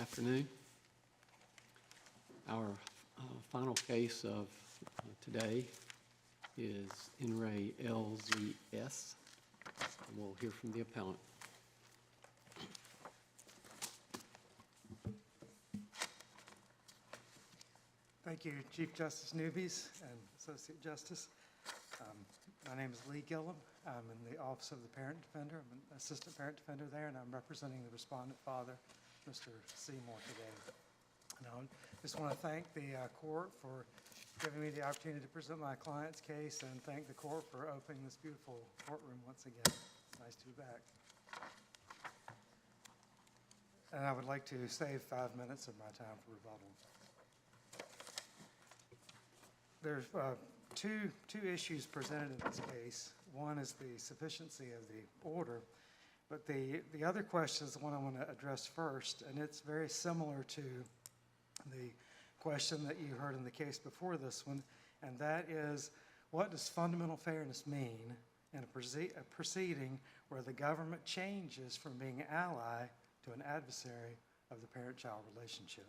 afternoon. Our final case of today is in re L.Z.S. And we'll hear from the appellant. Thank you, Chief Justice Newbies and Associate Justice. My name is Lee Gillum. I'm in the Office of the Parent Defender. I'm an Assistant Parent Defender there, and I'm representing the respondent father, Mr. Seymour, today. And I just want to thank the court for giving me the opportunity to present my client's case, and thank the court for opening this beautiful courtroom once again. It's nice to be back. And I would like to save 5 minutes of my time for rebuttal. There's two issues presented in this case. One is the sufficiency of the order, but the other question is the one I want to address first, and it's very similar to the question that you heard in the case before this one, and that is, what does fundamental fairness mean in a proceeding where the government changes from being an ally to an adversary of the parent-child relationship?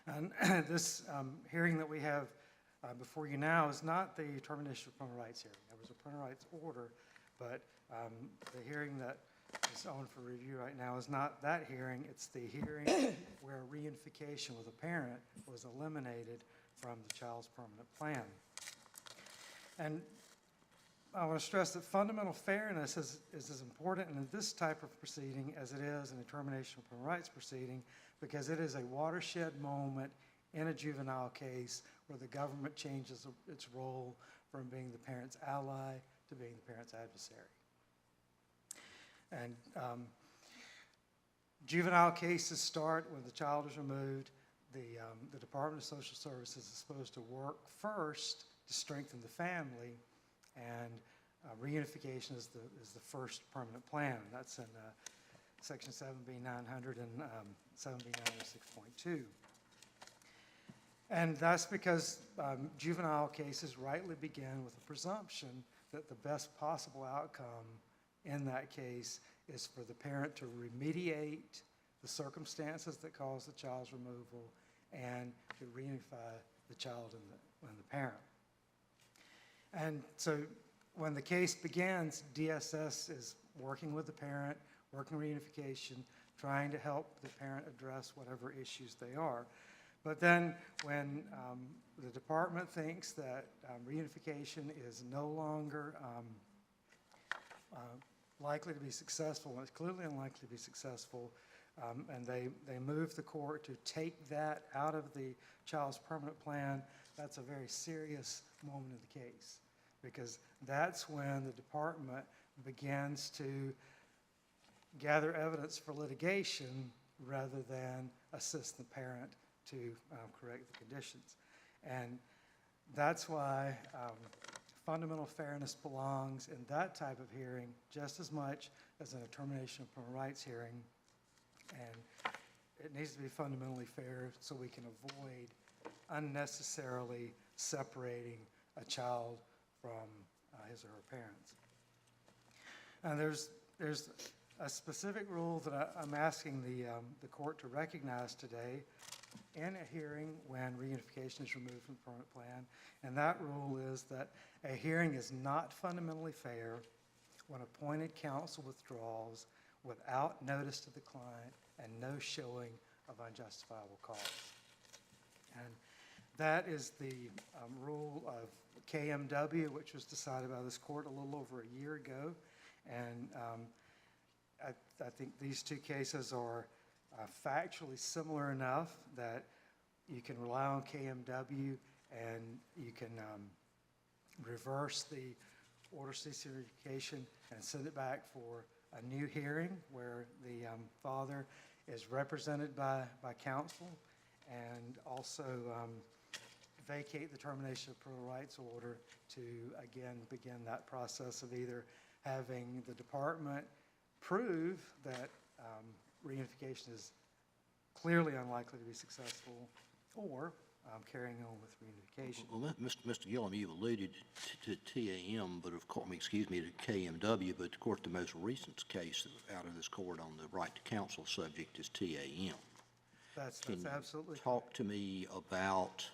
And this hearing that we have before you now is not the termination of parental rights hearing. There was a parental rights order, but the hearing that is on for review right now is not that hearing. It's the hearing where reunification with a parent was eliminated from the child's permanent plan. And I want to stress that fundamental fairness is as important in this type of proceeding as it is in a termination of parental rights proceeding, because it is a watershed moment in a juvenile case where the government changes its role from being the parent's ally to being the parent's adversary. And juvenile cases start when the child is removed. The Department of Social Services is supposed to work first to strengthen the family, and reunification is the first permanent plan. That's in Section 7B 900 and 7B 906.2. And that's because juvenile cases rightly begin with a presumption that the best possible outcome in that case is for the parent to remediate the circumstances that cause the child's removal and to reunify the child and the parent. And so when the case begins, DSS is working with the parent, working reunification, trying to help the parent address whatever issues they are. But then when the department thinks that reunification is no longer likely to be successful, and it's clearly unlikely to be successful, and they move the court to take that out of the child's permanent plan, that's a very serious moment in the case, because that's when the department begins to gather evidence for litigation rather than assist the parent to correct the conditions. And that's why fundamental fairness belongs in that type of hearing just as much as in a termination of parental rights hearing. And it needs to be fundamentally fair so we can avoid unnecessarily separating a child from his or her parents. And there's a specific rule that I'm asking the court to recognize today in a hearing when reunification is removed from the permanent plan, and that rule is that a hearing is not fundamentally fair when appointed counsel withdraws without notice to the client and no showing of unjustifiable cause. And that is the rule of KMW, which was decided by this court a little over a year ago, and I think these two cases are factually similar enough that you can rely on KMW and you can reverse the order ceasing reunification and send it back for a new hearing where the father is represented by counsel, and also vacate the termination of parental rights order to again begin that process of either having the department prove that reunification is clearly unlikely to be successful, or carrying on with reunification. Well, Mr. Gillum, you've alluded to TAM, but of course, excuse me, to KMW, but of course, the most recent case out of this court on the right to counsel subject is TAM. That's Can absolutely you talk to me about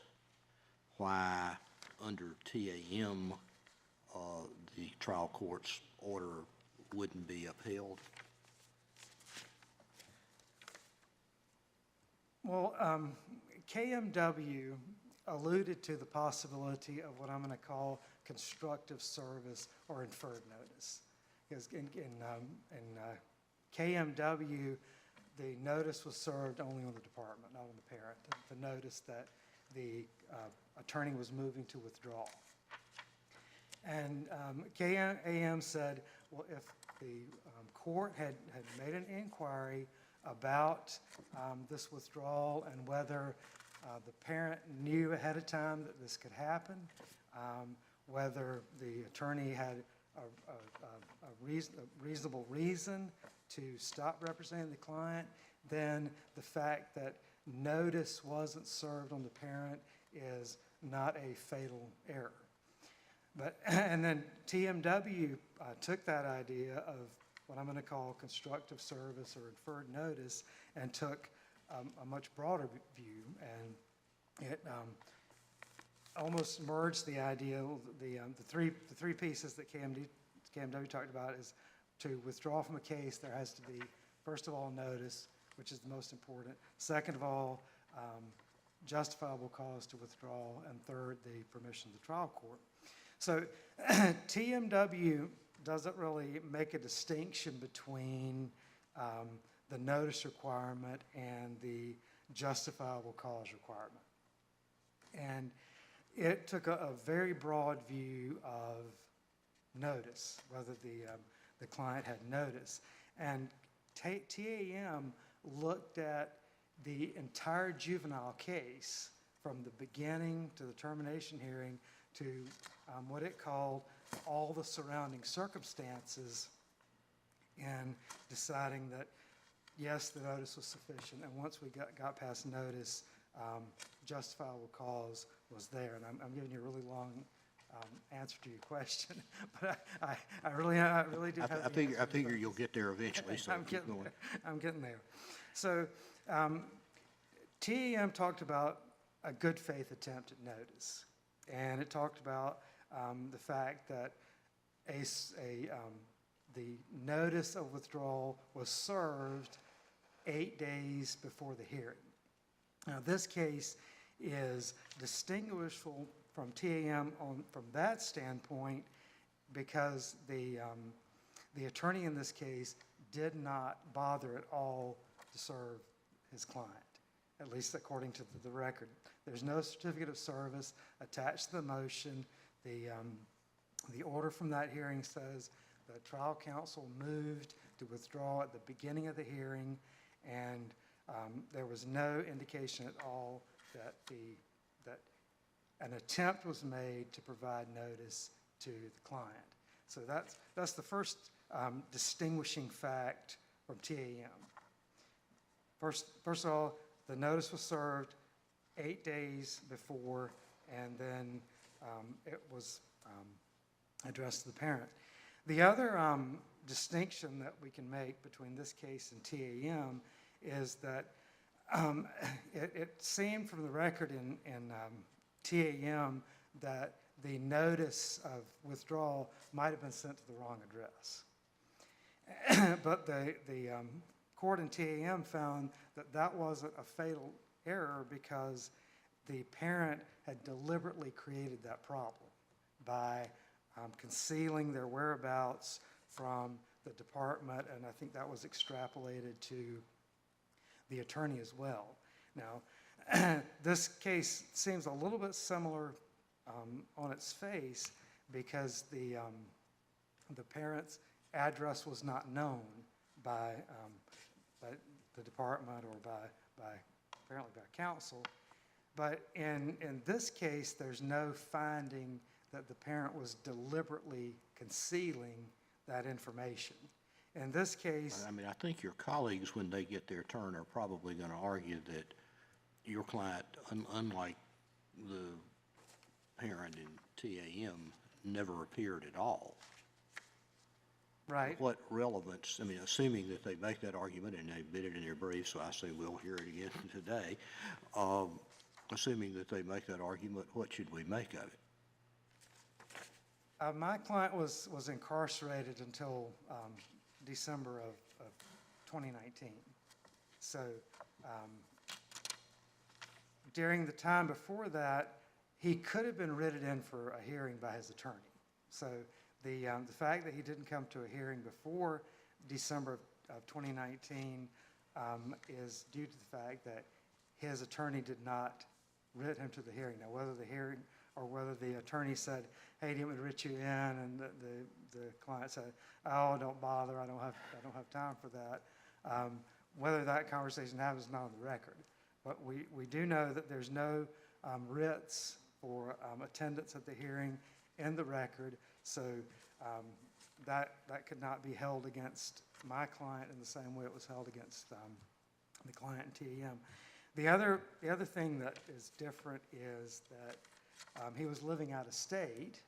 why under TAM, the trial court's order wouldn't be upheld? Well, KMW alluded to the possibility of what I'm going to call constructive service or inferred notice. Because in KMW, the notice was served only on the department, not on the parent. The notice that the attorney was moving to withdraw. And KAM said, well, if the court had made an inquiry about this withdrawal and whether the parent knew ahead of time that this could happen, whether the attorney had a reasonable reason to stop representing the client, then the fact that notice wasn't served on the parent is not a fatal error. And then TMW took that idea of what I'm going to call constructive service or inferred notice and took a much broader view, and it almost merged the idea, the three pieces that KMW talked about is to withdraw from a case, there has to be, first of all, notice, which is the most important. Second of all, justifiable cause to withdraw. And third, the permission of the trial court. So TMW doesn't really make a distinction between the notice requirement and the justifiable cause requirement. And it took a very broad view of notice, whether the client had notice. And TAM looked at the entire juvenile case from the beginning to the termination hearing to what it called all the surrounding circumstances and deciding that, yes, the notice was sufficient. And once we got past notice, justifiable cause was there. And I'm giving you a really long answer to your question, but I really do have I figure you'll get there eventually, so keep going. I'm getting there. So TAM talked about a good faith attempt at notice, and it talked about the fact that the notice of withdrawal was served 8 days before the hearing. Now, this case is distinguishable from TAM from that standpoint because the attorney in this case did not bother at all to serve his client, at least according to the record. There's no certificate of service attached to the motion. The order from that hearing says the trial counsel moved to withdraw at the beginning of the hearing, and there was no indication at all that an attempt was made to provide notice to the client. So that's the first distinguishing fact from TAM. First of all, the notice was served 8 days before, and then it was addressed to the parent. The other distinction that we can make between this case and TAM is that it seemed from the record in TAM that the notice of withdrawal might have been sent to the wrong address. But the court in TAM found that that wasn't a fatal error because the parent had deliberately created that problem by concealing their whereabouts from the department, and I think that was extrapolated to the attorney as well. Now, this case seems a little bit similar on its face because the parent's address was not known by the department or apparently by counsel. But in this case, there's no finding that the parent was deliberately concealing that information. In this case... I mean, I think your colleagues, when they get their turn, are probably going to argue that your client, unlike the parent in TAM never appeared at all. Right. What relevance, I mean, assuming that they make that argument, and they admit it in their brief, so I say we'll hear it again today, assuming that they make that argument, what should we make of it? My client was incarcerated until December of 2019. So during the time before that, he could have been written in for a hearing by his attorney. So the fact that he didn't come to a hearing before December of 2019 is due to the fact that his attorney did not writ him to the hearing. Now, whether the hearing or whether the attorney said, "Hey, do you want me to writ you in?" and the client said, "Oh, don't bother. I don't have time for that." Whether that conversation happened is not on the record, but we do know that there's no writs for attendance at the hearing in the record, so that could not be held against my client in the same way it was held against the client in TAM. The other thing that is different is that he was living out of state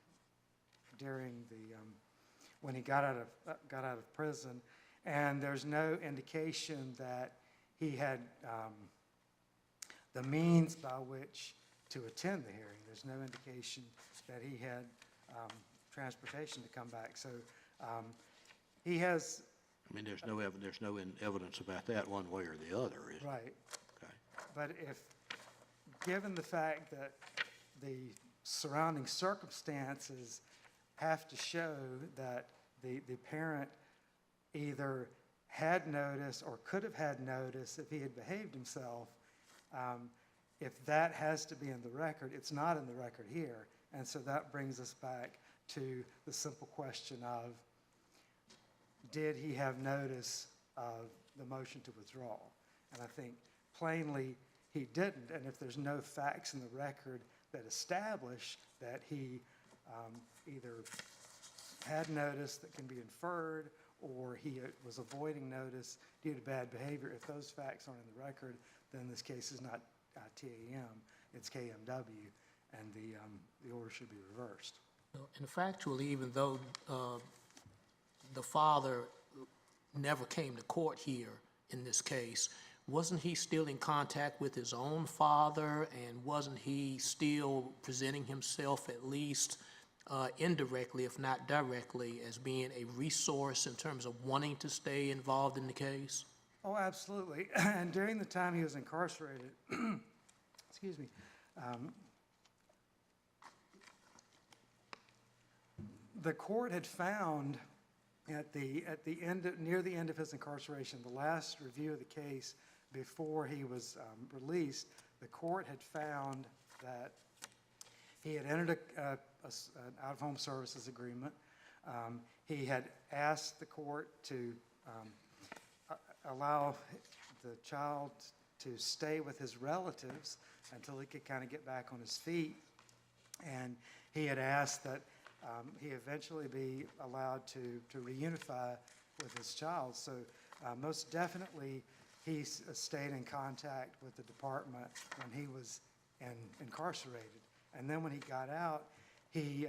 during when he got out of prison, and there's no indication that he had the means by which to attend the hearing. There's no indication that he had transportation to come back. So he has. I mean, there's no evidence about that one way or the other, is there? Right. Okay. But given the fact that the surrounding circumstances have to show that the parent either had notice or could have had notice if he had behaved himself, if that has to be in the record, it's not in the record here. And so that brings us back to the simple question of, did he have notice of the motion to withdraw? And I think plainly he didn't. And if there's no facts in the record that establish that he either had notice that can be inferred or he was avoiding notice due to bad behavior, if those facts aren't in the record, then this case is not TAM, it's KMW, and the order should be reversed. And factually, even though the father never came to court here in this case, wasn't he still in contact with his own father, and wasn't he still presenting himself at least indirectly, if not directly, as being a resource in terms of wanting to stay involved in the case? Oh, absolutely. And during the time he was incarcerated, excuse me, the court had found near the end of his incarceration, the last review of the case before he was released, the court had found that he had entered an out-of-home services agreement. He had asked the court to allow the child to stay with his relatives until he could kind of get back on his feet. And he had asked that he eventually be allowed to reunify with his child. So most definitely he stayed in contact with the department when he was incarcerated. And then when he got out, he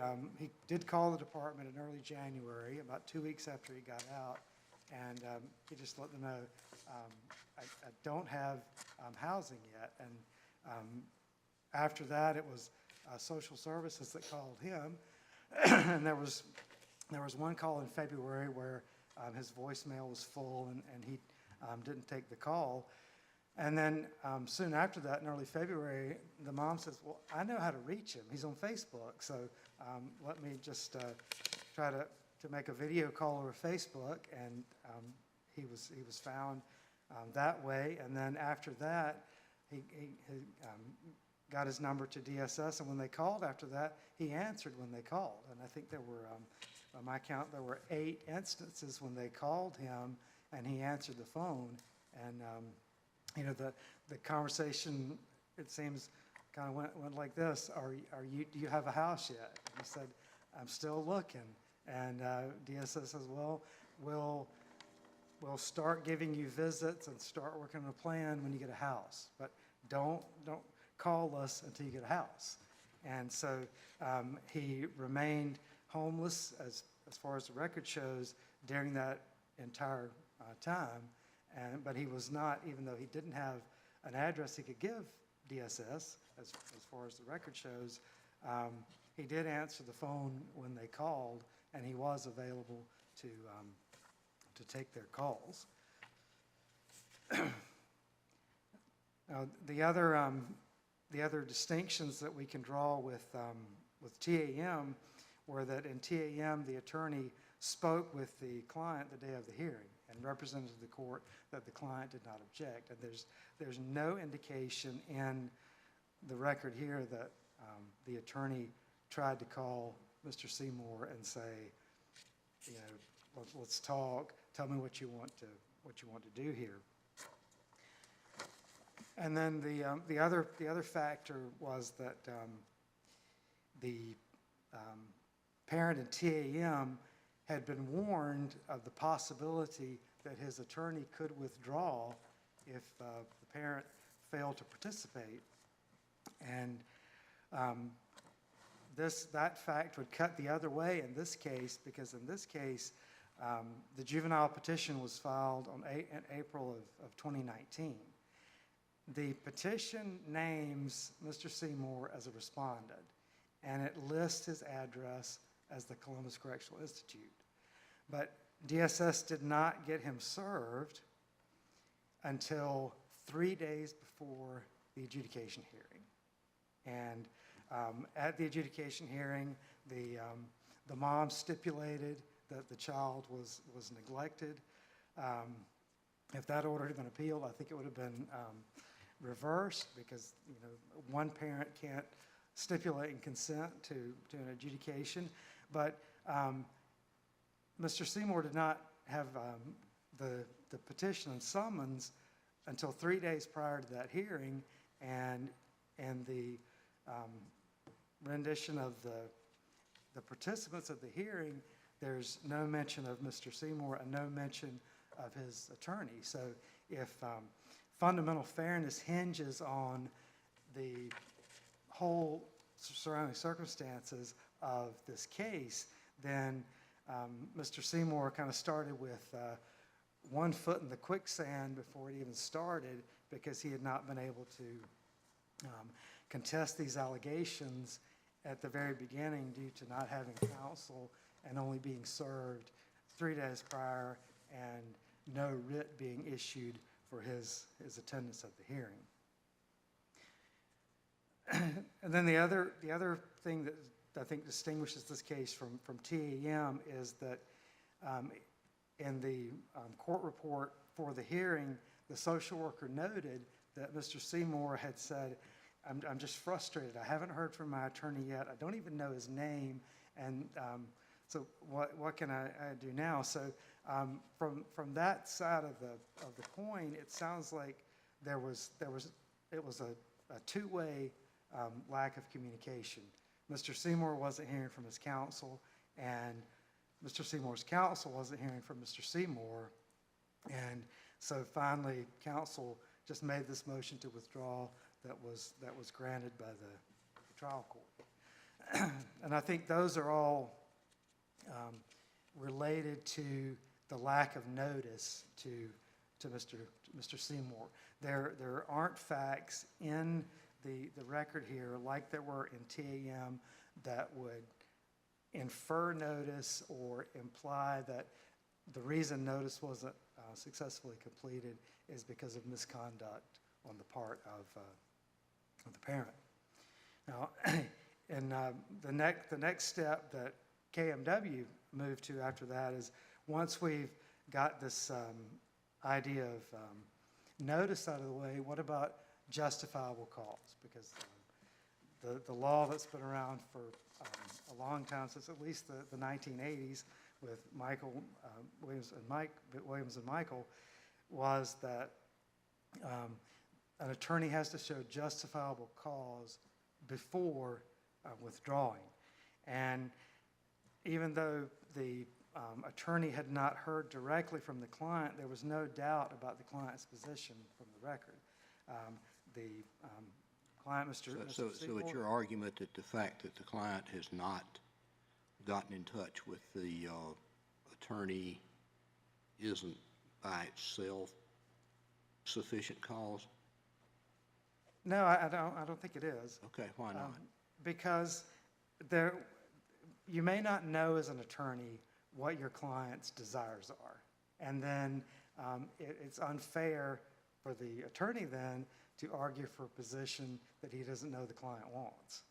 did call the department in early January, about 2 weeks after he got out, and he just let them know, I don't have housing yet. And after that, it was social services that called him, and there was one call in February where his voicemail was full, and he didn't take the call. And then soon after that, in early February, the mom says, "Well, I know how to reach him. He's on Facebook, so let me just try to make a video call over Facebook." And he was found that way. And then after that, he got his number to DSS, and when they called after that, he answered when they called. And I think there were, by my count, there were 8 instances when they called him, and he answered the phone. And you know, the conversation, it seems, kind of went like this: do you have a house yet? And he said, "I'm still looking." And DSS says, "Well, we'll start giving you visits and start working on a plan when you get a house, but don't call us until you get a house. And so he remained homeless, as far as the record shows, during that entire time. But he was not, even though he didn't have an address he could give DSS, as far as the record shows, he did answer the phone when they called, and he was available to take their calls. Now, the other distinctions that we can draw with TAM were that in TAM, the attorney spoke with the client the day of the hearing and represented to the court that the client did not object. And there's no indication in the record here that the attorney tried to call Mr. Seymour and say, you know, let's talk. Tell me what you want to do here. And then the other factor was that the parent in TAM had been warned of the possibility that his attorney could withdraw if the parent failed to participate. And that fact would cut the other way in this case, because in this case, the juvenile petition was filed in April of 2019. The petition names Mr. Seymour as a respondent, and it lists his address as the Columbus Correctional Institute. But DSS did not get him served until 3 days before the adjudication hearing. And at the adjudication hearing, the mom stipulated that the child was neglected. If that order had been appealed, I think it would have been reversed, because one parent can't stipulate and consent to an adjudication. But Mr. Seymour did not have the petition and summons until 3 days prior to that hearing, and the rendition of the participants of the hearing, there's no mention of Mr. Seymour and no mention of his attorney. So if fundamental fairness hinges on the whole surrounding circumstances of this case, then Mr. Seymour kind of started with 1 foot in the quicksand before it even started, because he had not been able to contest these allegations at the very beginning due to not having counsel and only being served 3 days prior, and no writ being issued for his attendance at the hearing. And then the other thing that I think distinguishes this case from TAM is that in the court report for the hearing, the social worker noted that Mr. Seymour had said, I'm just frustrated. I haven't heard from my attorney yet. I don't even know his name. And so what can I do now? So from that side of the coin, it sounds like it was a two-way lack of communication. Mr. Seymour wasn't hearing from his counsel, and Mr. Seymour's counsel wasn't hearing from Mr. Seymour. And so finally, counsel just made this motion to withdraw that was granted by the trial court. And I think those are all related to the lack of notice to Mr. Seymour. There aren't facts in the record here, like there were in TAM, that would infer notice or imply that the reason notice wasn't successfully completed is because of misconduct on the part of the parent. Now, and the next step that KMW moved to after that is, once we've got this idea of notice out of the way, what about justifiable cause? Because the law that's been around for a long time, since at least the 1980s, with Michael Williams and Michael, was that an attorney has to show justifiable cause before withdrawing. And even though the attorney had not heard directly from the client, there was no doubt about the client's position from the record. The client, Mr. So Seymour. it's your argument that the fact that the client has not gotten in touch with the attorney isn't by itself sufficient cause? No, I don't think it is. Okay, why not? Because you may not know as an attorney what your client's desires are. And then it's unfair for the attorney then to argue for a position that he doesn't know the client wants,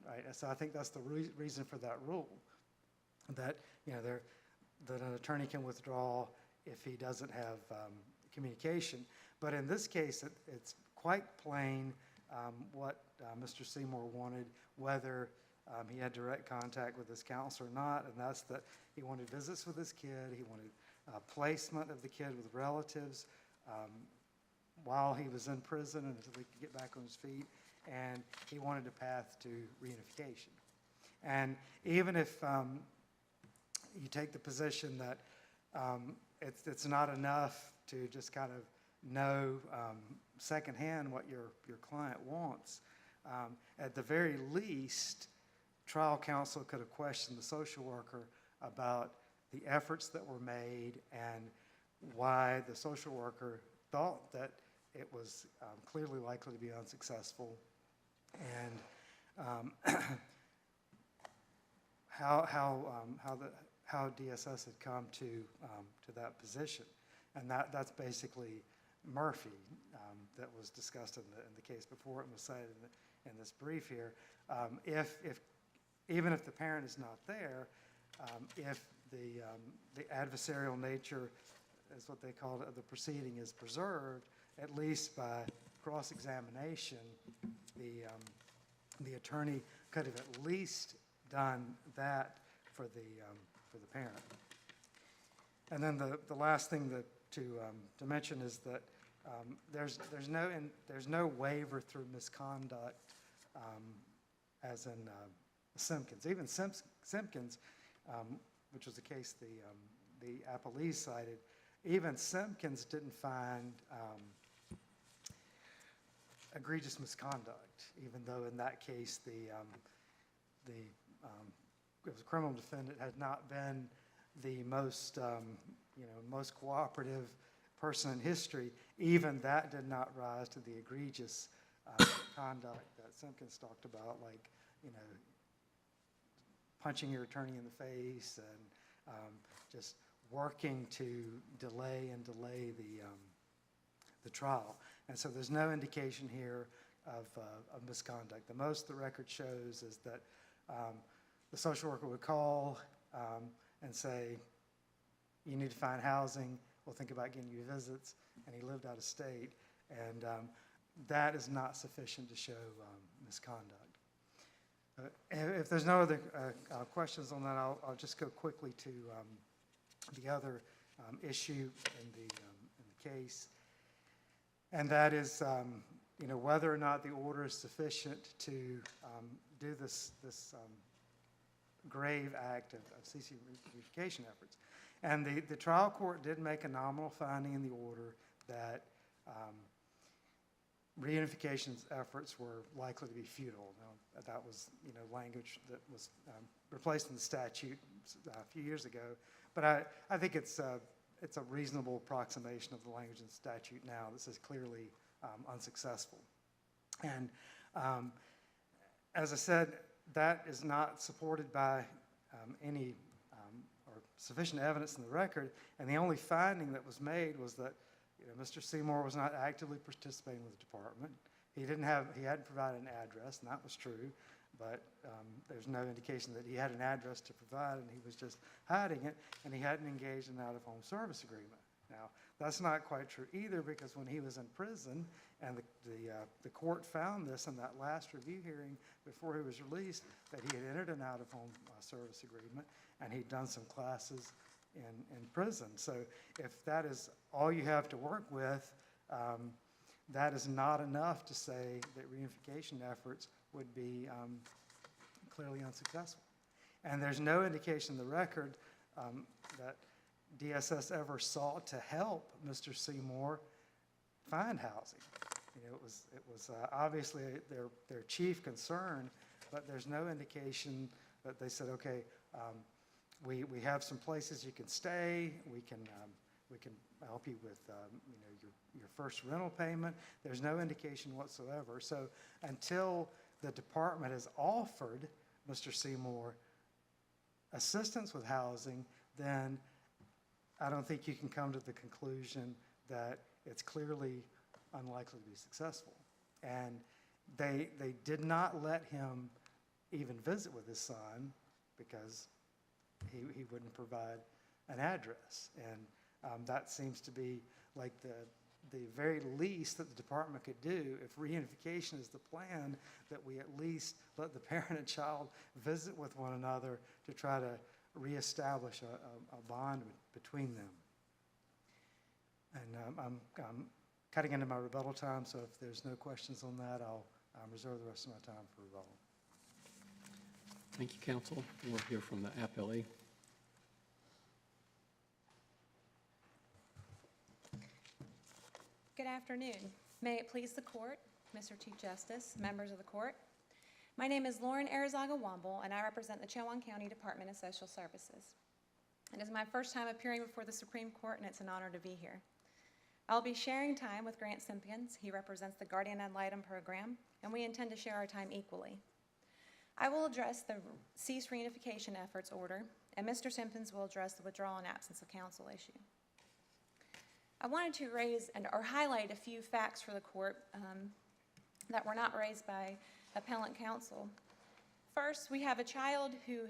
right? And so I think that's the reason for that rule, that, that an attorney can withdraw if he doesn't have communication. But in this case, it's quite plain what Mr. Seymour wanted, whether he had direct contact with his counselor or not, and that's that he wanted visits with his kid, he wanted placement of the kid with relatives while he was in prison until he could get back on his feet, and he wanted a path to reunification. And even if you take the position that it's not enough to just kind of know secondhand what your client wants, at the very least, trial counsel could have questioned the social worker about the efforts that were made and why the social worker thought that it was clearly likely to be unsuccessful, and how DSS had come to that position. And that's basically Murphy that was discussed in the case before it was cited in this brief here. Even if the parent is not there, if the adversarial nature, is what they call it, the proceeding is preserved, at least by cross-examination, the attorney could have at least done that for the parent. And then the last thing to mention is that there's no waiver through misconduct as in Simpkins. Even Simpkins, which was the case the appellee cited, even Simpkins didn't find egregious misconduct, even though in that case it was a criminal defendant, had not been the most most cooperative person in history. Even that did not rise to the egregious conduct that Simpkins talked about, like punching your attorney in the face and just working to delay the trial. And so there's no indication here of misconduct. The most the record shows is that the social worker would call and say, you need to find housing, we'll think about getting you visits, and he lived out of state. And that is not sufficient to show misconduct. If there's no other questions on that, I'll just go quickly to the other issue in the case, and that is whether or not the order is sufficient to do this grave act of ceasing reunification efforts. And the trial court did make a nominal finding in the order that reunification efforts were likely to be futile. Now, that was language that was replaced in the statute a few years ago, but I think it's a reasonable approximation of the language in the statute now. This is clearly unsuccessful. And as I said, that is not supported by any or sufficient evidence in the record, and the only finding that was made was that Mr. Seymour was not actively participating with the department. He hadn't provided an address, and that was true, but there's no indication that he had an address to provide, and he was just hiding it, and he hadn't engaged in an out-of-home service agreement. Now, that's not quite true either, because when he was in prison, and the court found this in that last review hearing before he was released, that he had entered an out-of-home service agreement, and he'd done some classes in prison. So if that is all you have to work with, that is not enough to say that reunification efforts would be clearly unsuccessful. And there's no indication in the record that DSS ever sought to help Mr. Seymour find housing. It was obviously their chief concern, but there's no indication that they said, okay, we have some places you can stay, we can help you with your first rental payment. There's no indication whatsoever. So until the department has offered Mr. Seymour assistance with housing, then I don't think you can come to the conclusion that it's clearly unlikely to be successful. And they did not let him even visit with his son because he wouldn't provide an address. And that seems to be like the very least that the department could do. If reunification is the plan, that we at least let the parent and child visit with one another to try to reestablish a bond between them. And I'm cutting into my rebuttal time, so if there's no questions on that, I'll reserve the rest of my time for rebuttal. Thank you, counsel. We'll hear from the appellee. Good afternoon. May it please the court, Mr. Chief Justice, members of the court. My name is Lauren Arizaga-Womble, and I represent the Chowan County Department of Social Services. It is my first time appearing before the Supreme Court, and it's an honor to be here. I'll be sharing time with Grant Simpians. He represents the Guardian Ad Litem program, and we intend to share our time equally. I will address the cease reunification efforts order, and Mr. Simpians will address the withdrawal and absence of counsel issue. I wanted to raise or highlight a few facts for the court that were not raised by appellant counsel. First, we have a child who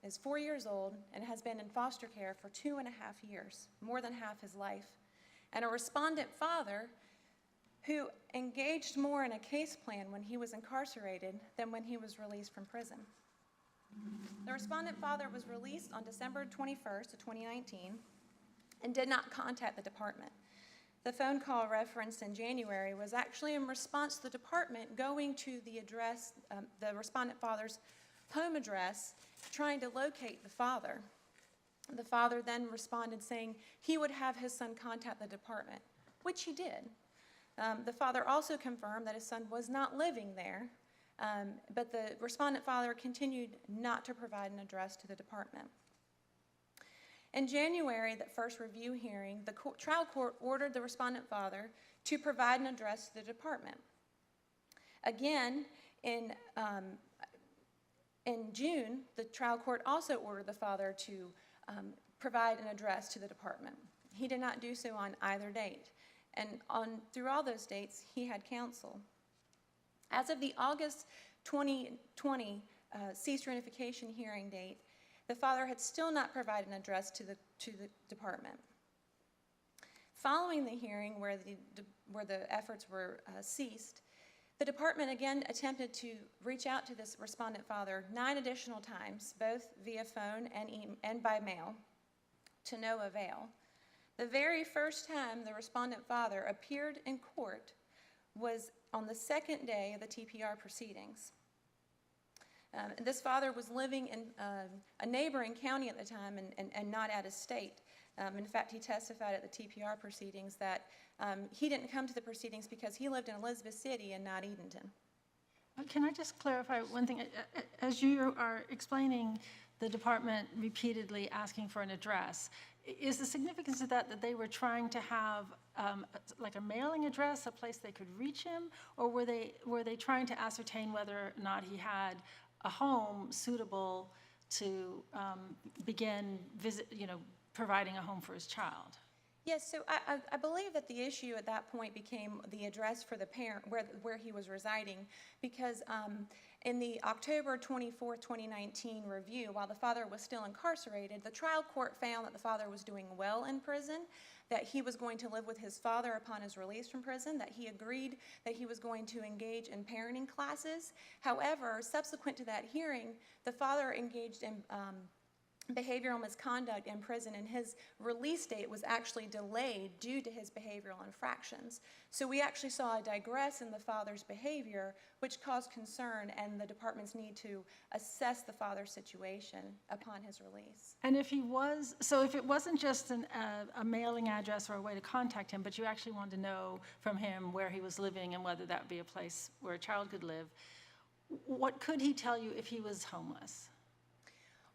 is 4 years old and has been in foster care for 2.5 years, more than half his life, and a respondent father who engaged more in a case plan when he was incarcerated than when he was released from prison. The respondent father was released on December 21st of 2019 and did not contact the department. The phone call referenced in January was actually in response to the department going to the address, the respondent father's home address, trying to locate the father. The father then responded saying he would have his son contact the department, which he did. The father also confirmed that his son was not living there, but the respondent father continued not to provide an address to the department. In January, that first review hearing, the trial court ordered the respondent father to provide an address to the department. Again, in June, the trial court also ordered the father to provide an address to the department. He did not do so on either date, and through all those dates, he had counsel. As of the August 2020 cease reunification hearing date, the father had still not provided an address to the department. Following the hearing where the efforts were ceased, the department again attempted to reach out to this respondent father 9 additional times, both via phone and by mail, to no avail. The very first time the respondent father appeared in court was on the second day of the TPR proceedings. This father was living in a neighboring county at the time and not out of state. In fact, he testified at the TPR proceedings that he didn't come to the proceedings because he lived in Elizabeth City and not Edenton. Can I just clarify one thing? As you are explaining the department repeatedly asking for an address, is the significance of that they were trying to have like a mailing address, a place they could reach him, or were they trying to ascertain whether or not he had a home suitable to begin providing a home for his child? Yes, so I believe that the issue at that point became the address for the parent where he was residing, because in the October 24th, 2019 review, while the father was still incarcerated, the trial court found that the father was doing well in prison, that he was going to live with his father upon his release from prison, that he agreed that he was going to engage in parenting classes. However, subsequent to that hearing, the father engaged in behavioral misconduct in prison, and his release date was actually delayed due to his behavioral infractions. So we actually saw a digress in the father's behavior, which caused concern, and the department's need to assess the father's situation upon his release. And if he was, so if it wasn't just a mailing address or a way to contact him, but you actually wanted to know from him where he was living and whether that would be a place where a child could live, what could he tell you if he was homeless?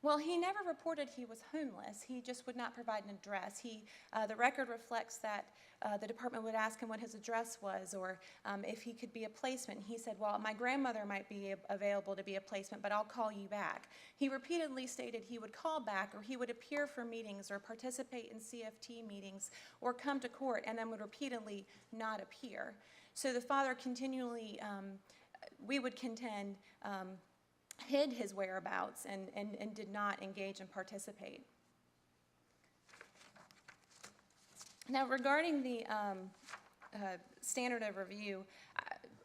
Well, he never reported he was homeless. He just would not provide an address. The record reflects that the department would ask him what his address was, or if he could be a placement. He said, well, my grandmother might be available to be a placement, but I'll call you back. He repeatedly stated he would call back, or he would appear for meetings, or participate in CFT meetings, or come to court, and then would repeatedly not appear. So the father continually, we would contend, hid his whereabouts and did not engage and participate. Now, regarding the standard of review,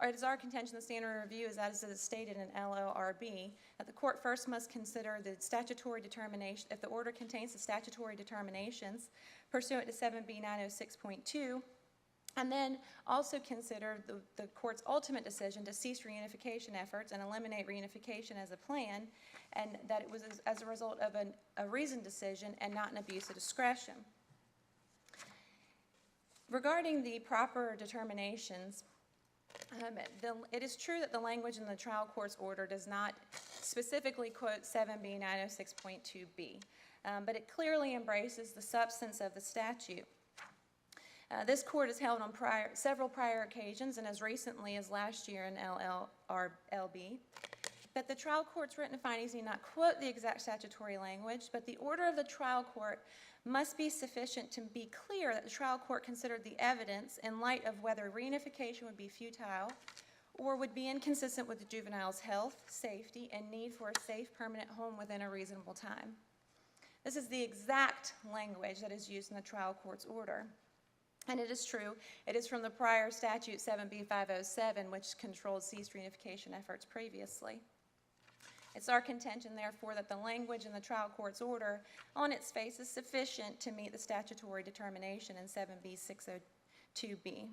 it is our contention the standard of review is as it is stated in LORB, that the court first must consider the statutory determination, if the order contains the statutory determinations pursuant to 7B 906.2, and then also consider the court's ultimate decision to cease reunification efforts and eliminate reunification as a plan, and that it was as a result of a reasoned decision and not an abuse of discretion. Regarding the proper determinations, it is true that the language in the trial court's order does not specifically quote 7B 906.2b, but it clearly embraces the substance of the statute. This court has held on several prior occasions, and as recently as last year in LLRLB, that the trial court's written findings need not quote the exact statutory language, but the order of the trial court must be sufficient to be clear that the trial court considered the evidence in light of whether reunification would be futile or would be inconsistent with the juvenile's health, safety, and need for a safe, permanent home within a reasonable time. This is the exact language that is used in the trial court's order. And it is true, it is from the prior statute 7B 507, which controlled ceased reunification efforts previously. It's our contention, therefore, that the language in the trial court's order on its face is sufficient to meet the statutory determination in 7B 602B.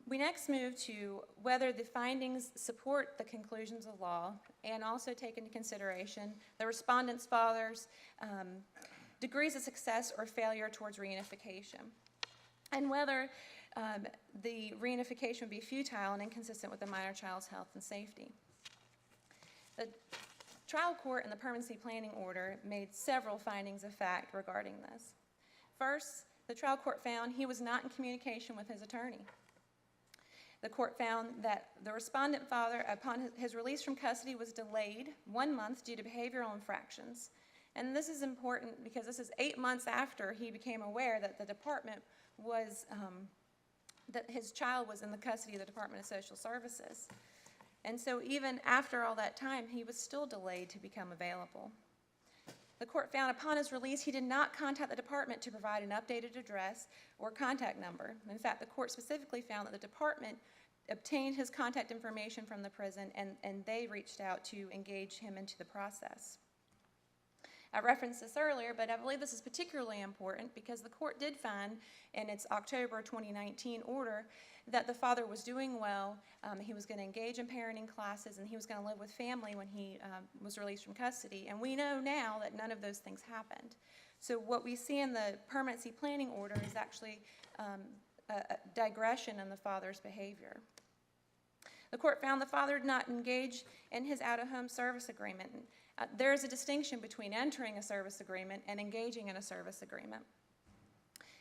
We next move to whether the findings support the conclusions of law and also take into consideration the respondent's father's degrees of success or failure towards reunification, and whether the reunification would be futile and inconsistent with the minor child's health and safety. The trial court in the permanency planning order made several findings of fact regarding this. First, the trial court found he was not in communication with his attorney. The court found that the respondent father, upon his release from custody, was delayed 1 month due to behavioral infractions. And this is important because this is 8 months after he became aware that the department was, that his child was in the custody of the Department of Social Services. And so even after all that time, he was still delayed to become available. The court found upon his release, he did not contact the department to provide an updated address or contact number. In fact, the court specifically found that the department obtained his contact information from the prison, and they reached out to engage him into the process. I referenced this earlier, but I believe this is particularly important because the court did find in its October 2019 order that the father was doing well, he was going to engage in parenting classes, and he was going to live with family when he was released from custody. And we know now that none of those things happened. So what we see in the permanency planning order is actually a digression in the father's behavior. The court found the father did not engage in his out-of-home service agreement. There is a distinction between entering a service agreement and engaging in a service agreement.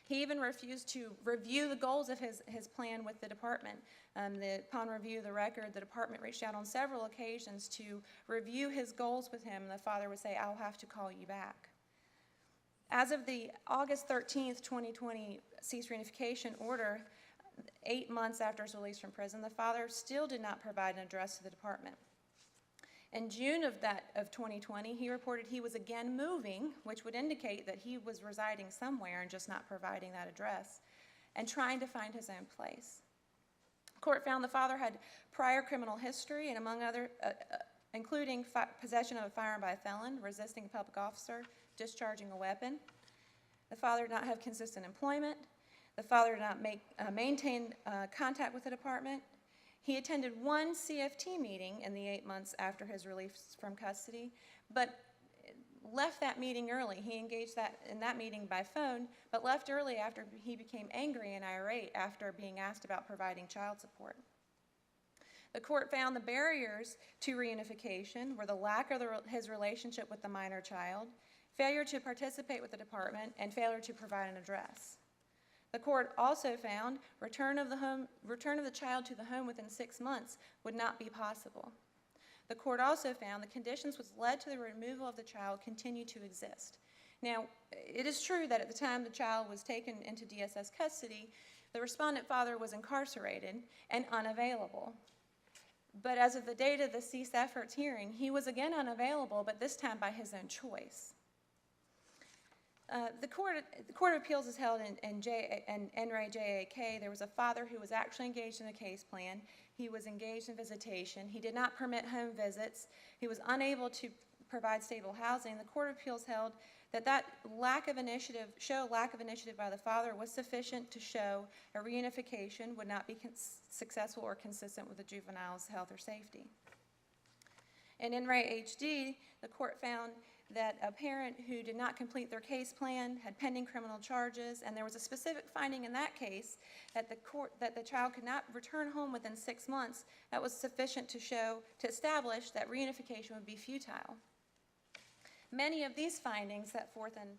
He even refused to review the goals of his plan with the department. Upon review of the record, the department reached out on several occasions to review his goals with him. The father would say, "I'll have to call you back." As of the August 13th, 2020 cease reunification order, 8 months after his release from prison, the father still did not provide an address to the department. In June of 2020, he reported he was again moving, which would indicate that he was residing somewhere and just not providing that address, and trying to find his own place. The court found the father had prior criminal history and, among other, including possession of a firearm by a felon, resisting a public officer, discharging a weapon. The father did not have consistent employment. The father did not maintain contact with the department. He attended one CFT meeting in the 8 months after his release from custody, but left that meeting early. He engaged in that meeting by phone, but left early after he became angry and irate after being asked about providing child support. The court found the barriers to reunification were the lack of his relationship with the minor child, failure to participate with the department, and failure to provide an address. The court also found return of the child to the home within 6 months would not be possible. The court also found the conditions which led to the removal of the child continue to exist. Now, it is true that at the time the child was taken into DSS custody, the respondent father was incarcerated and unavailable. But as of the date of the cease efforts hearing, he was again unavailable, but this time by his own choice. The Court of Appeals is held in NRA JAK. There was a father who was actually engaged in a case plan. He was engaged in visitation. He did not permit home visits. He was unable to provide stable housing. The Court of Appeals held that lack of initiative by the father was sufficient to show a reunification would not be successful or consistent with the juvenile's health or safety. In NRA HD, the court found that a parent who did not complete their case plan had pending criminal charges, and there was a specific finding in that case that the child could not return home within 6 months. That was sufficient to establish that reunification would be futile. Many of these findings set forth in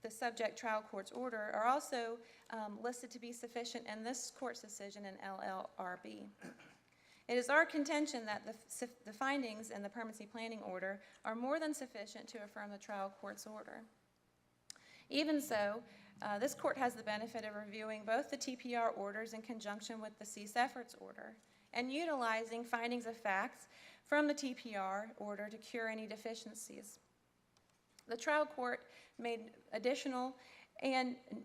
the subject trial court's order are also listed to be sufficient in this court's decision in LLRB. It is our contention that the findings in the permanency planning order are more than sufficient to affirm the trial court's order. Even so, this court has the benefit of reviewing both the TPR orders in conjunction with the cease efforts order and utilizing findings of facts from the TPR order to cure any deficiencies. The trial court made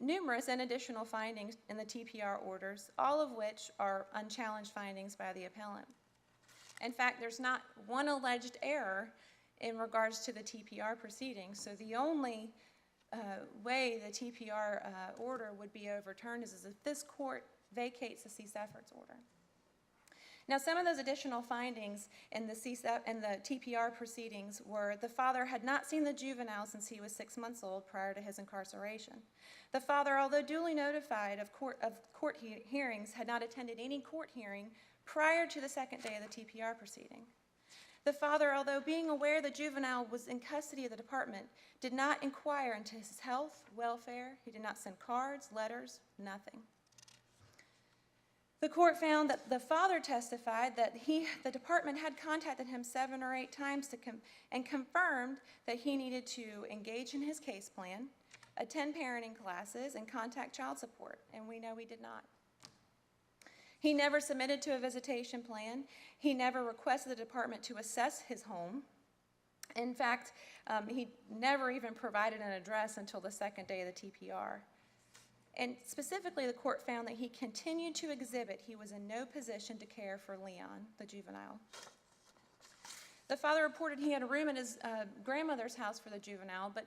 numerous additional findings in the TPR orders, all of which are unchallenged findings by the appellant. In fact, there's not one alleged error in regards to the TPR proceedings, so the only way the TPR order would be overturned is if this court vacates the cease efforts order. Now, some of those additional findings in the TPR proceedings were the father had not seen the juvenile since he was 6 months old prior to his incarceration. The father, although duly notified of court hearings, had not attended any court hearing prior to the second day of the TPR proceeding. The father, although being aware the juvenile was in custody of the department, did not inquire into his health, welfare. He did not send cards, letters, nothing. The court found that the father testified that the department had contacted him 7 or 8 times and confirmed that he needed to engage in his case plan, attend parenting classes, and contact child support, and we know he did not. He never submitted to a visitation plan. He never requested the department to assess his home. In fact, he never even provided an address until the second day of the TPR. And specifically, the court found that he continued to exhibit he was in no position to care for Leon, the juvenile. The father reported he had a room at his grandmother's house for the juvenile, but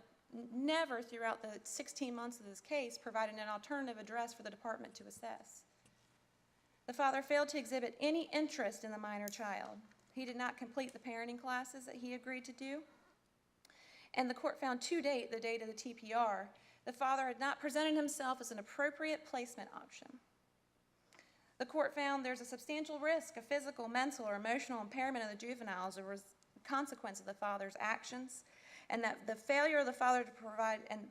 never throughout the 16 months of this case provided an alternative address for the department to assess. The father failed to exhibit any interest in the minor child. He did not complete the parenting classes that he agreed to do. And the court found to date, the date of the TPR, the father had not presented himself as an appropriate placement option. The court found there's a substantial risk of physical, mental, or emotional impairment of the juvenile as a consequence of the father's actions, and that the failure of the father to provide, and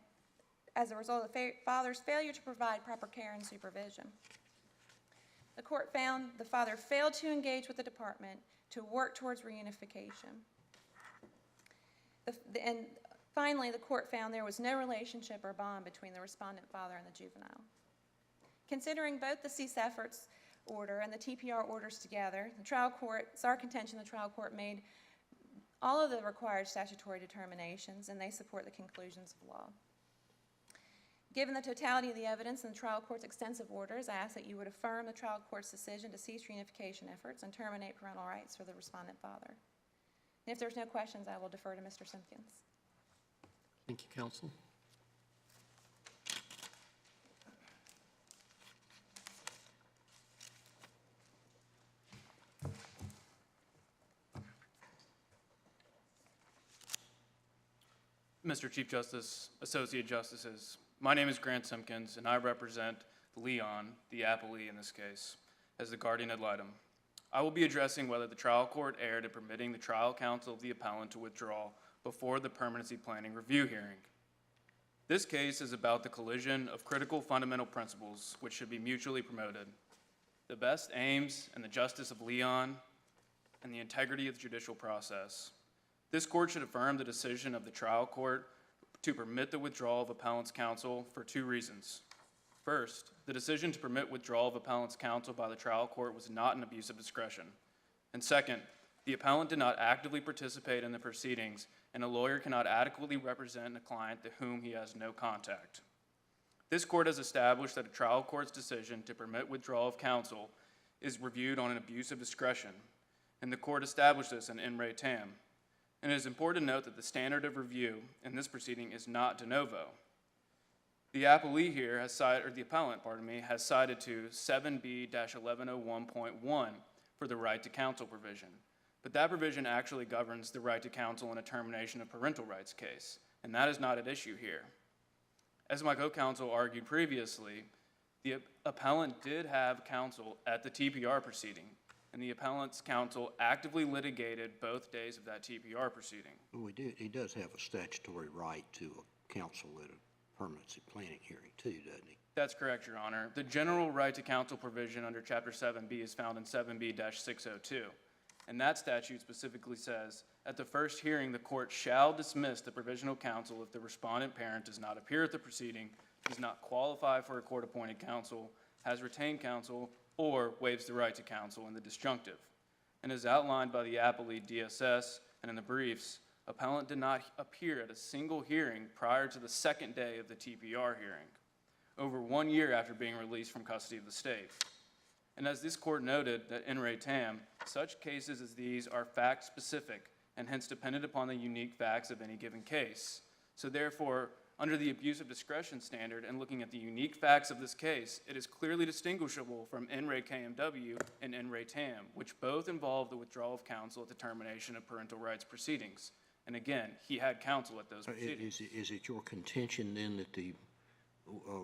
as a result of the father's failure to provide proper care and supervision. The court found the father failed to engage with the department to work towards reunification. And finally, the court found there was no relationship or bond between the respondent father and the juvenile. Considering both the cease efforts order and the TPR orders together, it's our contention the trial court made all of the required statutory determinations, and they support the conclusions of law. Given the totality of the evidence and the trial court's extensive orders, I ask that you would affirm the trial court's decision to cease reunification efforts and terminate parental rights for the respondent father. And if there's no questions, I will defer to Mr. Simpkins. Thank you, counsel. Mr. Chief Justice, Associate Justices, my name is Grant Simpkins, and I represent Leon, the appellee in this case, as the guardian ad litem. I will be addressing whether the trial court erred in permitting the trial counsel of the appellant to withdraw before the permanency planning review hearing. This case is about the collision of critical fundamental principles which should be mutually promoted: the best aims and the justice of Leon, and the integrity of the judicial process. This court should affirm the decision of the trial court to permit the withdrawal of appellant's counsel for two reasons. First, the decision to permit withdrawal of appellant's counsel by the trial court was not an abuse of discretion. And second, the appellant did not actively participate in the proceedings, and a lawyer cannot adequately represent a client to whom he has no contact. This court has established that a trial court's decision to permit withdrawal of counsel is reviewed on an abuse of discretion, and the court established this in In Re Tam. And it is important to note that the standard of review in this proceeding is not de novo. The appellee here has cited, or the appellant, pardon me, has cited to 7B-1101.1 for the right to counsel provision. But that provision actually governs the right to counsel in a termination of parental rights case, and that is not at issue here. As my co-counsel argued previously, the appellant did have counsel at the TPR proceeding, and the appellant's counsel actively litigated both days of that TPR proceeding. Well, he does have a statutory right to a counsel at a permanency planning hearing too, doesn't he? That's correct, Your Honor. The general right to counsel provision under Chapter 7B is found in 7B-602. And that statute specifically says, at the first hearing, the court shall dismiss the provisional counsel if the respondent parent does not appear at the proceeding, does not qualify for a court-appointed counsel, has retained counsel, or waives the right to counsel in the disjunctive. And as outlined by the appellee L.Z.S. and in the briefs, appellant did not appear at a single hearing prior to the second day of the TPR hearing, over 1 year after being released from custody of the state. And as this court noted that in Re Tam, such cases as these are fact-specific and hence dependent upon the unique facts of any given case. So therefore, under the abuse of discretion standard and looking at the unique facts of this case, it is clearly distinguishable from In Re KMW and In Re Tam, which both involve the withdrawal of counsel at the termination of parental rights proceedings. And again, he had counsel at those proceedings. Is it your contention then that the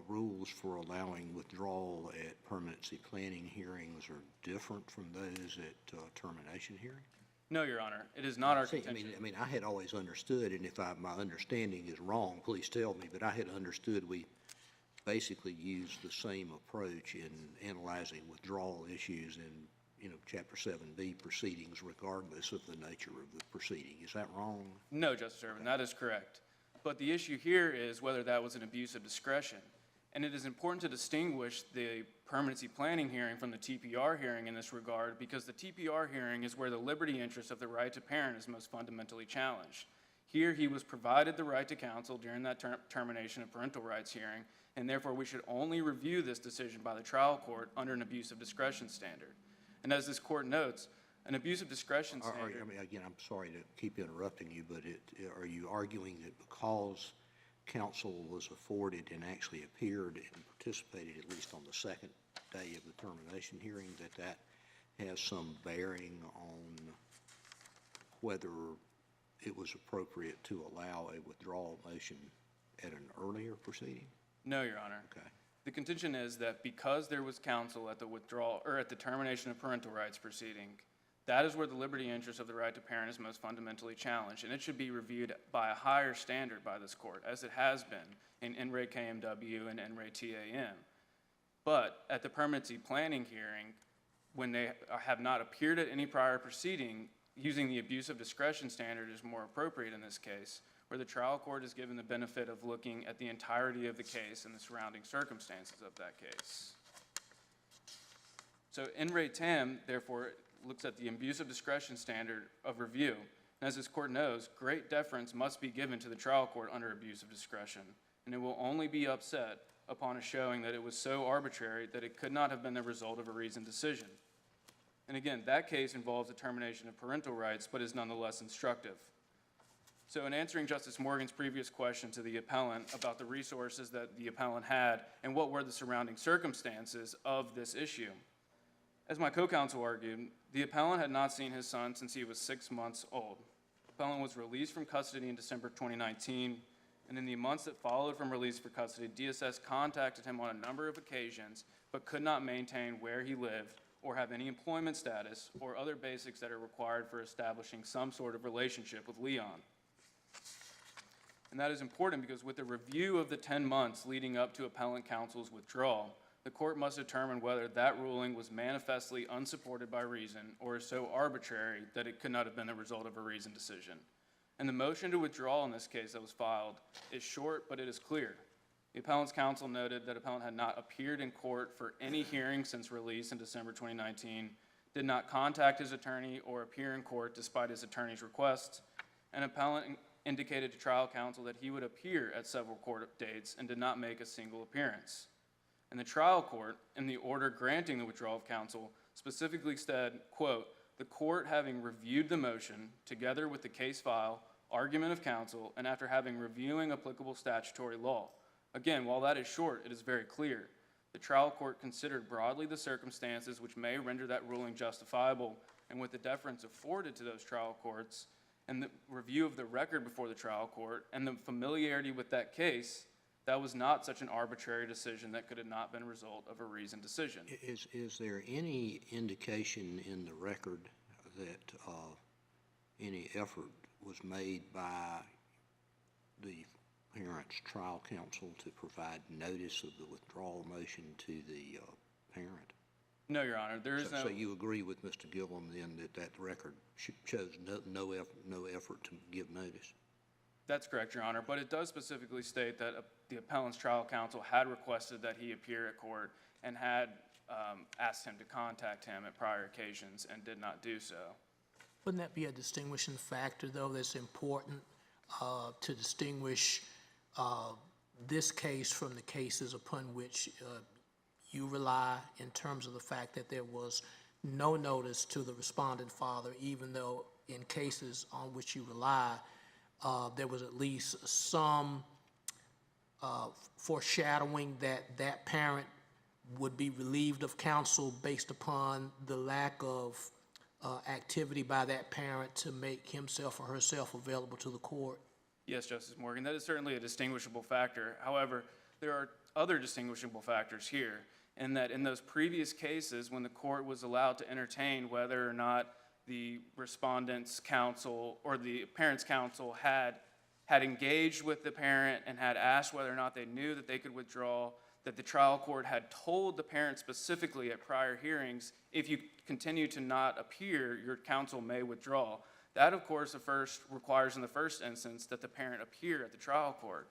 rules for allowing withdrawal at permanency planning hearings are different from those at termination hearings? No, Your Honor, it is not our contention. I mean, I had always understood, and if my understanding is wrong, please tell me, but I had understood we basically use the same approach in analyzing withdrawal issues in, Chapter 7B proceedings, regardless of the nature of the proceeding. Is that wrong? No, Justice Ervin, that is correct. But the issue here is whether that was an abuse of discretion. And it is important to distinguish the permanency planning hearing from the TPR hearing in this regard, because the TPR hearing is where the liberty interest of the right to parent is most fundamentally challenged. Here, he was provided the right to counsel during that termination of parental rights hearing, and therefore we should only review this decision by the trial court under an abuse of discretion standard. And as this court notes, an abuse of discretion standard... Again, I'm sorry to keep interrupting you, but are you arguing that because counsel was afforded and actually appeared and participated at least on the second day of the termination hearing, that has some bearing on whether it was appropriate to allow a withdrawal motion at an earlier proceeding? No, Your Honor. Okay. The contention is that because there was counsel at the withdrawal or at the termination of parental rights proceeding, that is where the liberty interest of the right to parent is most fundamentally challenged, and it should be reviewed by a higher standard by this court, as it has been in Re KMW and in Re TAM. But at the permanency planning hearing, when they have not appeared at any prior proceeding, using the abuse of discretion standard is more appropriate in this case, where the trial court is given the benefit of looking at the entirety of the case and the surrounding circumstances of that case. So in Re Tam, therefore, looks at the abuse of discretion standard of review. And as this court knows, great deference must be given to the trial court under abuse of discretion. and it will only be upset upon a showing that it was so arbitrary that it could not have been the result of a reasoned decision. And again, that case involves a termination of parental rights, but is nonetheless instructive. So in answering Justice Morgan's previous question to the appellant about the resources that the appellant had and what were the surrounding circumstances of this issue, as my co-counsel argued, the appellant had not seen his son since he was 6 months old. The appellant was released from custody in December 2019, and in the months that followed from release for custody, DSS contacted him on a number of occasions, but could not maintain where he lived or have any employment status or other basics that are required for establishing some sort of relationship with Leon. And that is important because with the review of the 10 months leading up to appellant counsel's withdrawal, the court must determine whether that ruling was manifestly unsupported by reason or is so arbitrary that it could not have been the result of a reasoned decision. And the motion to withdraw in this case that was filed is short, but it is clear. The appellant's counsel noted that appellant had not appeared in court for any hearing since release in December 2019, did not contact his attorney or appear in court despite his attorney's requests, and appellant indicated to trial counsel that he would appear at several court dates and did not make a single appearance. And the trial court, in the order granting the withdrawal of counsel, specifically said, quote, "The court having reviewed the motion, together with the case file, argument of counsel, and after having reviewing applicable statutory law." Again, while that is short, it is very clear. The trial court considered broadly the circumstances which may render that ruling justifiable, and with the deference afforded to those trial courts, and the review of the record before the trial court, and the familiarity with that case, that was not such an arbitrary decision that could have not been a result of a reasoned decision. Is there any indication in the record that any effort was made by the parent's trial counsel to provide notice of the withdrawal motion to the parent? No, Your Honor, there is no... So you agree with Mr. Gillum then that record shows no effort to give notice? That's correct, Your Honor, but it does specifically state that the appellant's trial counsel had requested that he appear at court and had asked him to contact him at prior occasions and did not do so. Wouldn't that be a distinguishing factor, though, that's important to distinguish this case from the cases upon which you rely in terms of the fact that there was no notice to the respondent father, even though in cases on which you rely, there was at least some foreshadowing that that parent would be relieved of counsel based upon the lack of activity by that parent to make himself or herself available to the court? Yes, Justice Morgan, that is certainly a distinguishable factor. However, there are other distinguishable factors here, in that in those previous cases when the court was allowed to entertain whether or not the respondent's counsel or the parent's counsel had engaged with the parent and had asked whether or not they knew that they could withdraw, that the trial court had told the parent specifically at prior hearings, if you continue to not appear, your counsel may withdraw. That, of course, requires in the first instance that the parent appear at the trial court.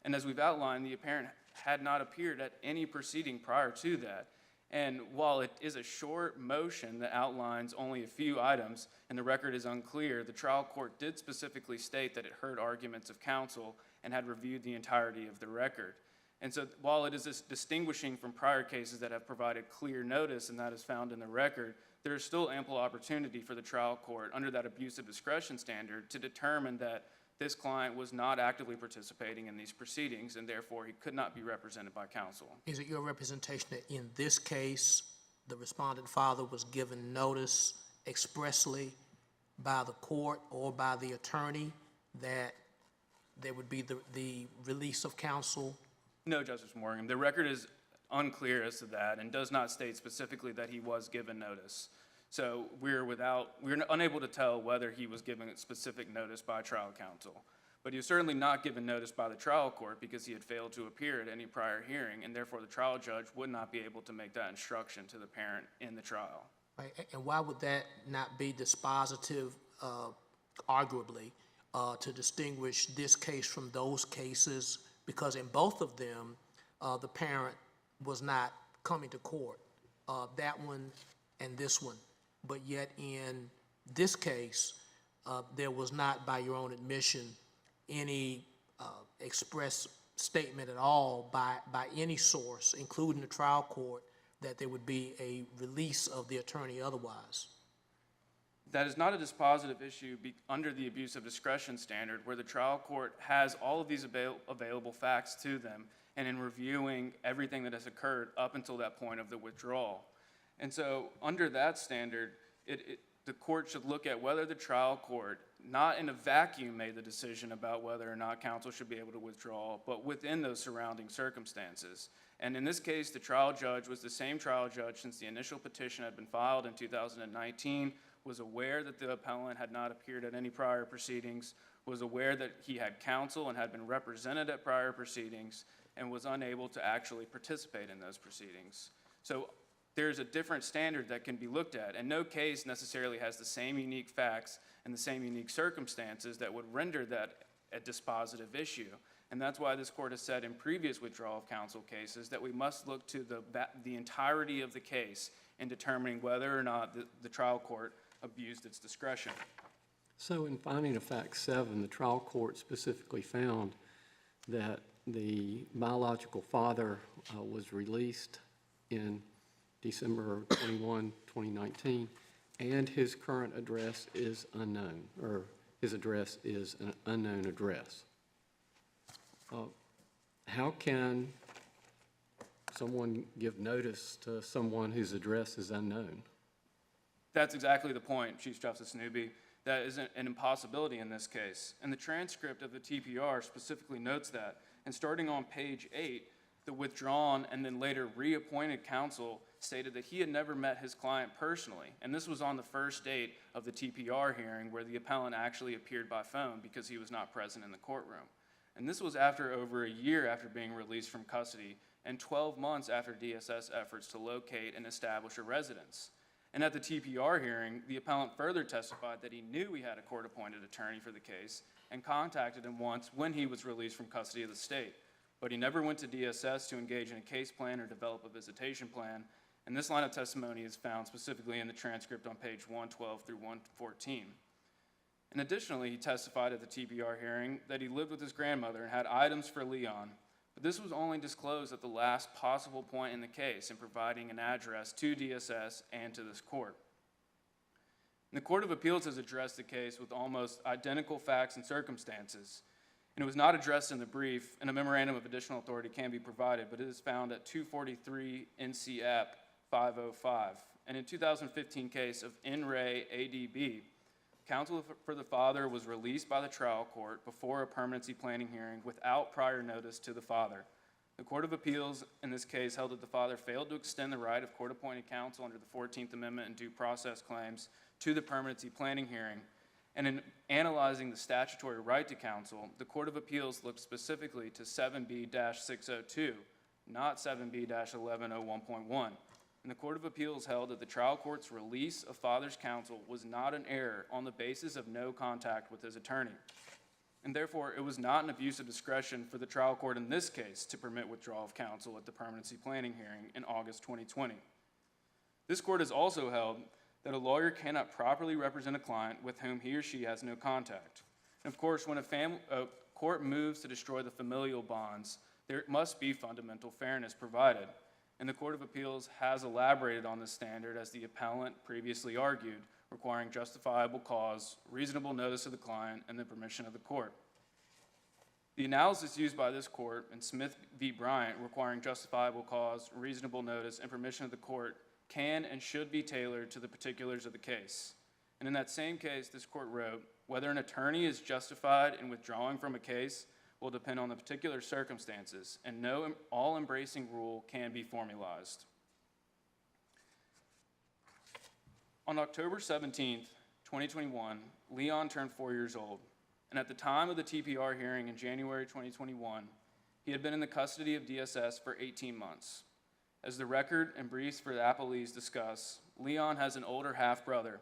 And as we've outlined, the parent had not appeared at any proceeding prior to that. And while it is a short motion that outlines only a few items and the record is unclear, the trial court did specifically state that it heard arguments of counsel and had reviewed the entirety of the record. And so while it is distinguishing from prior cases that have provided clear notice, and that is found in the record, there is still ample opportunity for the trial court under that abusive discretion standard to determine that this client was not actively participating in these proceedings and therefore he could not be represented by counsel. Is it your representation that in this case, the respondent father was given notice expressly by the court or by the attorney that there would be the release of counsel? No, Justice Morgan. The record is unclear as to that and does not state specifically that he was given notice. So we're unable to tell whether he was given specific notice by trial counsel. But he was certainly not given notice by the trial court because he had failed to appear at any prior hearing, and therefore the trial judge would not be able to make that instruction to the parent in the trial. Right. And why would that not be dispositive, arguably, to distinguish this case from those cases? Because in both of them, the parent was not coming to court, that one and this one. But yet in this case, there was not, by your own admission, any express statement at all by any source, including the trial court, that there would be a release of the attorney otherwise. That is not a dispositive issue under the abusive discretion standard, where the trial court has all of these available facts to them, and in reviewing everything that has occurred up until that point of the withdrawal. And so under that standard, the court should look at whether the trial court, not in a vacuum, made the decision about whether or not counsel should be able to withdraw, but within those surrounding circumstances. And in this case, the trial judge was the same trial judge since the initial petition had been filed in 2019, was aware that the appellant had not appeared at any prior proceedings, was aware that he had counsel and had been represented at prior proceedings, and was unable to actually participate in those proceedings. So there's a different standard that can be looked at, and no case necessarily has the same unique facts and the same unique circumstances that would render that a dispositive issue. And that's why this court has said in previous withdrawal of counsel cases that we must look to the entirety of the case in determining whether or not the trial court abused its discretion. So in finding of fact 7, the trial court specifically found that the biological father was released in December 21, 2019, and his current address is unknown, or his address is an unknown address. How can someone give notice to someone whose address is unknown? That's exactly the point, Chief Justice Newby. That is an impossibility in this case. And the transcript of the TPR specifically notes that. And starting on page 8, the withdrawn and then later reappointed counsel stated that he had never met his client personally. And this was on the first date of the TPR hearing, where the appellant actually appeared by phone because he was not present in the courtroom. And this was after over a year after being released from custody and 12 months after DSS efforts to locate and establish a residence. And at the TPR hearing, the appellant further testified that he knew he had a court-appointed attorney for the case and contacted him once when he was released from custody of the state. But he never went to DSS to engage in a case plan or develop a visitation plan, and this line of testimony is found specifically in the transcript on page 112 through 114. And additionally, he testified at the TPR hearing that he lived with his grandmother and had items for Leon, but this was only disclosed at the last possible point in the case in providing an address to DSS and to this court. And the Court of Appeals has addressed the case with almost identical facts and circumstances, and it was not addressed in the brief, and a memorandum of additional authority can be provided, but it is found at 243 NC App 505. And in 2015 case of N. Ray ADB, counsel for the father was released by the trial court before a permanency planning hearing without prior notice to the father. The Court of Appeals in this case held that the father failed to extend the right of court-appointed counsel under the 14th Amendment and due process claims to the permanency planning hearing. And in analyzing the statutory right to counsel, the Court of Appeals looked specifically to 7B-602, not 7B-1101.1. And the Court of Appeals held that the trial court's release of father's counsel was not an error on the basis of no contact with his attorney. And therefore, it was not an abuse of discretion for the trial court in this case to permit withdrawal of counsel at the permanency planning hearing in August 2020. This court has also held that a lawyer cannot properly represent a client with whom he or she has no contact. And of course, when a court moves to destroy the familial bonds, there must be fundamental fairness provided. And the Court of Appeals has elaborated on this standard, as the appellant previously argued, requiring justifiable cause, reasonable notice of the client, and the permission of the court. The analysis used by this court in Smith v. Bryant, requiring justifiable cause, reasonable notice, and permission of the court, can and should be tailored to the particulars of the case. And in that same case, this court wrote, whether an attorney is justified in withdrawing from a case will depend on the particular circumstances, and no all-embracing rule can be formalized. On October 17th, 2021, Leon turned 4 years old, and at the time of the TPR hearing in January 2021, he had been in the custody of DSS for 18 months. As the record and briefs for the appellees discuss, Leon has an older half-brother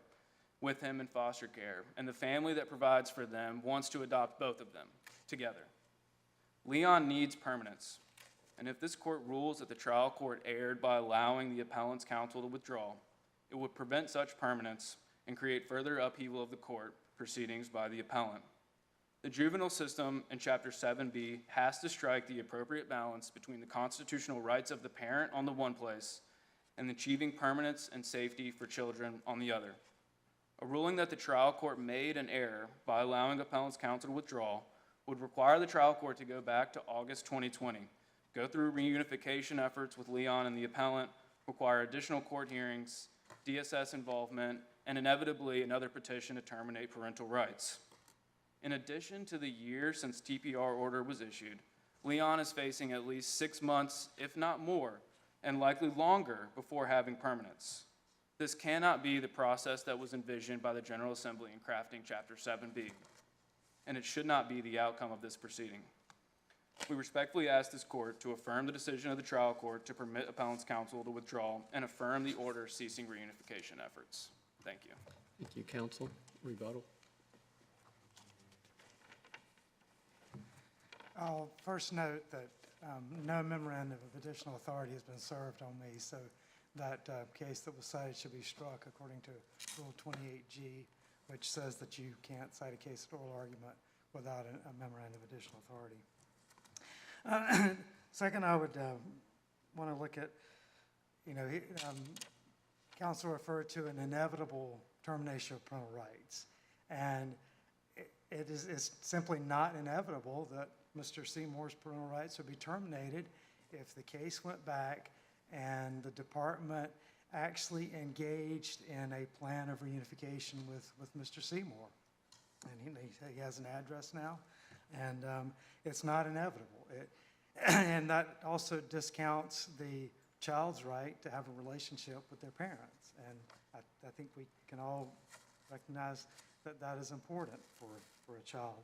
with him in foster care, and the family that provides for them wants to adopt both of them together. Leon needs permanence, and if this court rules that the trial court erred by allowing the appellant's counsel to withdraw, it would prevent such permanence and create further upheaval of the court proceedings by the appellant. The juvenile system in Chapter 7B has to strike the appropriate balance between the constitutional rights of the parent on the one place and achieving permanence and safety for children on the other. A ruling that the trial court made an error by allowing appellant's counsel to withdraw would require the trial court to go back to August 2020, go through reunification efforts with Leon and the appellant, require additional court hearings, DSS involvement, and inevitably another petition to terminate parental rights. In addition to the year since TPR order was issued, Leon is facing at least 6 months, if not more, and likely longer before having permanence. This cannot be the process that was envisioned by the General Assembly in crafting Chapter 7B, and it should not be the outcome of this proceeding. We respectfully ask this court to affirm the decision of the trial court to permit appellant's counsel to withdraw and affirm the order ceasing reunification efforts. Thank you. Thank you, counsel. Rebuttal. I'll first note that no memorandum of additional authority has been served on me, so that case that was cited should be struck according to Rule 28G, which says that you can't cite a case at oral argument without a memorandum of additional authority. Second, I would want to look at, counsel referred to an inevitable termination of parental rights, and it's simply not inevitable that Mr. Seymour's parental rights would be terminated if the case went back and the department actually engaged in a plan of reunification with Mr. Seymour. And he has an address now, and it's not inevitable. And that also discounts the child's right to have a relationship with their parents. And I think we can all recognize that that is important for a child.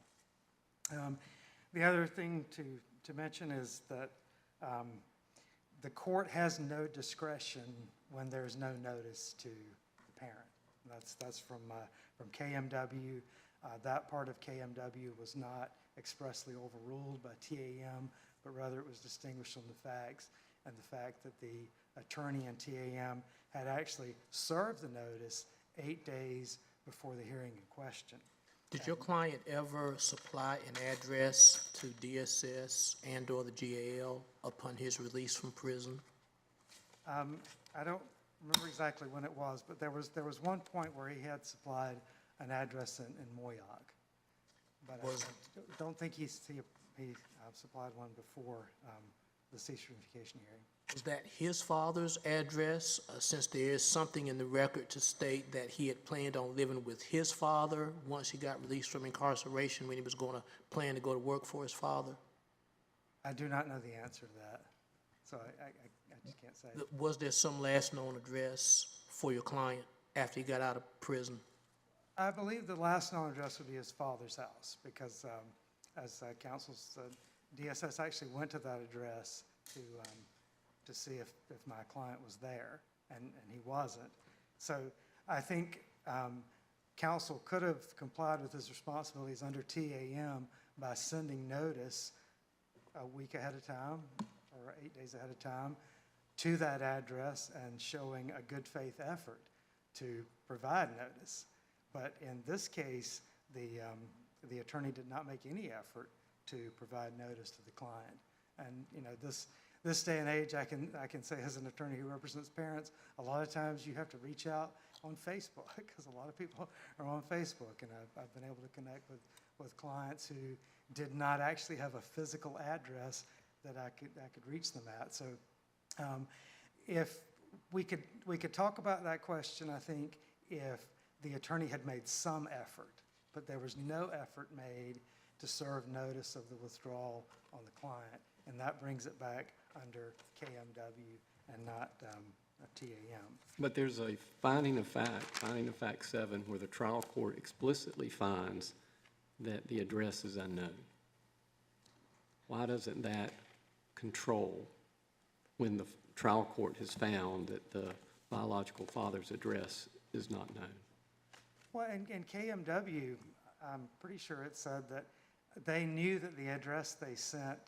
The other thing to mention is that the court has no discretion when there's no notice to the parent. That's from KMW. That part of KMW was not expressly overruled by TAM, but rather it was distinguished on the facts and the fact that the attorney in TAM had actually served the notice 8 days before the hearing in question. Did your client ever supply an address to DSS and/or the GAL upon his release from prison? I don't remember exactly when it was, but there was one point where he had supplied an address in Moyoc. But I don't think he supplied one before the cease reunification hearing. Was that his father's address, since there is something in the record to state that he had planned on living with his father once he got released from incarceration when he was going to plan to go to work for his father? I do not know the answer to that, so I just can't say. Was there some last known address for your client after he got out of prison? I believe the last known address would be his father's house, because as counsel said, DSS actually went to that address to see if my client was there, and he wasn't. So I think counsel could have complied with his responsibilities under TAM by sending notice a week ahead of time or 8 days ahead of time to that address and showing a good faith effort to provide notice. But in this case, the attorney did not make any effort to provide notice to the client. And this day and age, I can say as an attorney who represents parents, a lot of times you have to reach out on Facebook because a lot of people are on Facebook, and I've been able to connect with clients who did not actually have a physical address that I could reach them at. So if we could talk about that question, I think, if the attorney had made some effort, but there was no effort made to serve notice of the withdrawal on the client, and that brings it back under KMW and not TAM. But there's a finding of fact 7, where the trial court explicitly finds that the address is unknown. Why doesn't that control when the trial court has found that the biological father's address is not known? Well, in KMW, I'm pretty sure it said that they knew that the address they sent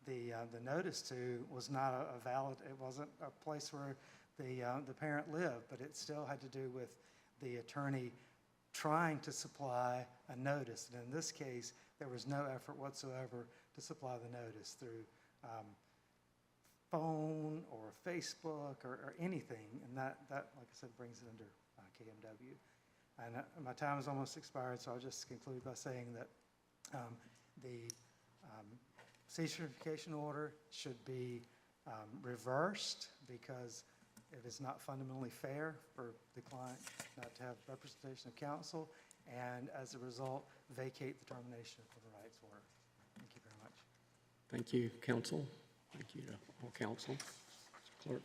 the notice to was not a valid, it wasn't a place where the parent lived, but it still had to do with the attorney trying to supply a notice. And in this case, there was no effort whatsoever to supply the notice through phone or Facebook or anything, and that, like I said, brings it under KMW. And my time is almost expired, so I'll just conclude by saying that the cease-reunification order should be reversed because it is not fundamentally fair for the client not to have representation of counsel, and as a result, vacate the termination of the rights order. Thank you very much. Thank you, counsel. Thank you to all counsel. Mr. Clerk.